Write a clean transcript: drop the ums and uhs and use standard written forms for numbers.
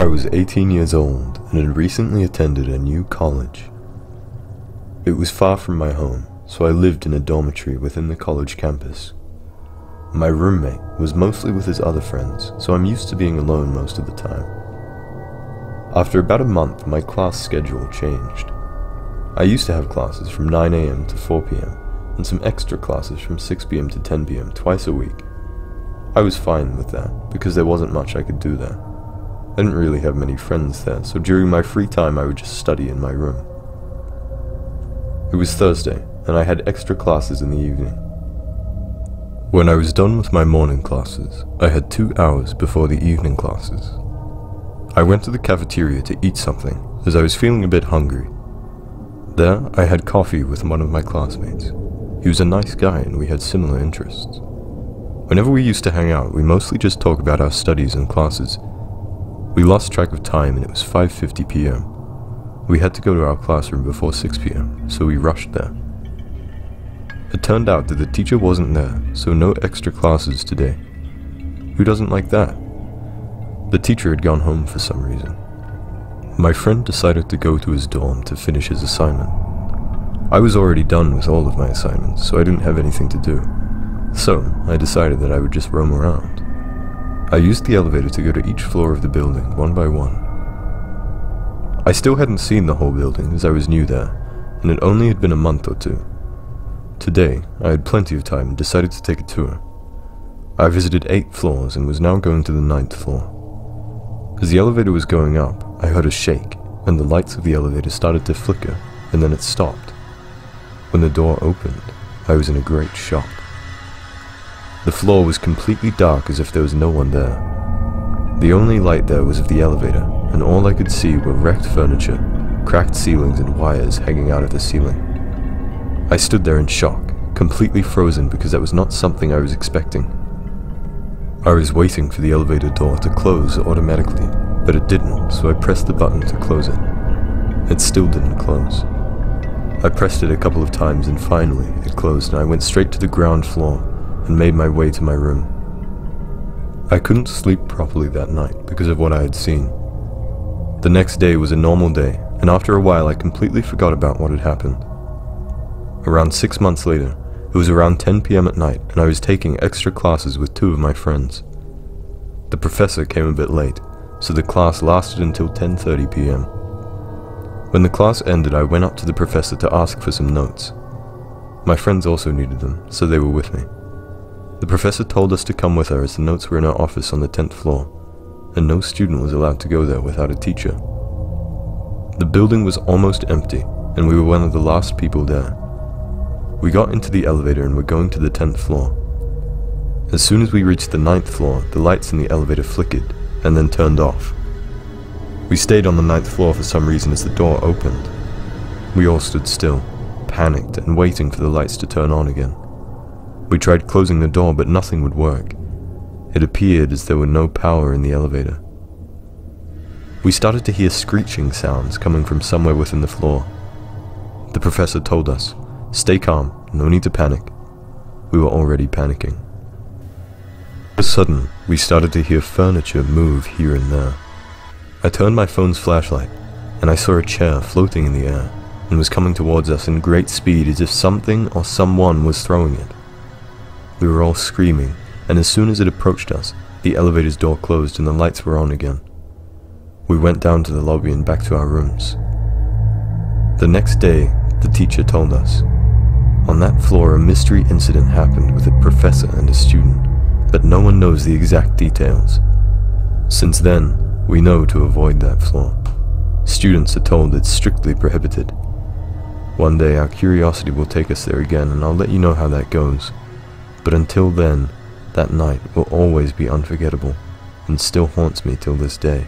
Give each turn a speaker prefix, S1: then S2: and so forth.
S1: I was 18 years old and had recently attended a new college. It was far from my home, so I lived in a dormitory within the college campus. My roommate was mostly with his other friends, so I'm used to being alone most of the time. After about a month, my class schedule changed. I used to have classes from 9 AM to 4 PM, and some extra classes from 6 PM to 10 PM twice a week. I was fine with that, because there wasn't much I could do there. I didn't really have many friends there, so during my free time I would just study in my room. It was Thursday, and I had extra classes in the evening. When I was done with my morning classes, I had 2 hours before the evening classes. I went to the cafeteria to eat something, as I was feeling a bit hungry. There, I had coffee with one of my classmates. He was a nice guy and we had similar interests. Whenever we used to hang out, we mostly just talked about our studies and classes. We lost track of time and it was 5:50 PM. We had to go to our classroom before 6 PM, so we rushed there. It turned out that the teacher wasn't there, so no extra classes today. Who doesn't like that? The teacher had gone home for some reason. My friend decided to go to his dorm to finish his assignment. I was already done with all of my assignments, so I didn't have anything to do. So, I decided that I would just roam around. I used the elevator to go to each floor of the building, one by one. I still hadn't seen the whole building, as I was new there, and it only had been a month or two. Today, I had plenty of time and decided to take a tour. I visited 8 floors and was now going to the 9th floor. As the elevator was going up, I heard a shake, and the lights of the elevator started to flicker, and then it stopped. When the door opened, I was in a great shock. The floor was completely dark as if there was no one there. The only light there was of the elevator, and all I could see were wrecked furniture, cracked ceilings and wires hanging out of the ceiling. I stood there in shock, completely frozen because that was not something I was expecting. I was waiting for the elevator door to close automatically, but it didn't, so I pressed the button to close it. It still didn't close. I pressed it a couple of times and finally it closed and I went straight to the ground floor and made my way to my room. I couldn't sleep properly that night because of what I had seen. The next day was a normal day, and after a while I completely forgot about what had happened. Around 6 months later, it was around 10 PM at night and I was taking extra classes with 2 of my friends. The professor came a bit late, so the class lasted until 10:30 PM. When the class ended, I went up to the professor to ask for some notes. My friends also needed them, so they were with me. The professor told us to come with her as the notes were in her office on the 10th floor, and no student was allowed to go there without a teacher. The building was almost empty, and we were one of the last people there. We got into the elevator and were going to the 10th floor. As soon as we reached the 9th floor, the lights in the elevator flickered, and then turned off. We stayed on the 9th floor for some reason as the door opened. We all stood still, panicked and waiting for the lights to turn on again. We tried closing the door, but nothing would work. It appeared as there were no power in the elevator. We started to hear screeching sounds coming from somewhere within the floor. The professor told us, "Stay calm, no need to panic." We were already panicking. All of a sudden, we started to hear furniture move here and there. I turned my phone's flashlight, and I saw a chair floating in the air, and was coming towards us in great speed as if something or someone was throwing it. We were all screaming, and as soon as it approached us, the elevator's door closed and the lights were on again. We went down to the lobby and back to our rooms. The next day, the teacher told us, on that floor a mystery incident happened with a professor and a student, but no one knows the exact details. Since then, we know to avoid that floor. Students are told it's strictly prohibited. One day our curiosity will take us there again and I'll let you know how that goes. But until then, that night will always be unforgettable and still haunts me till this day.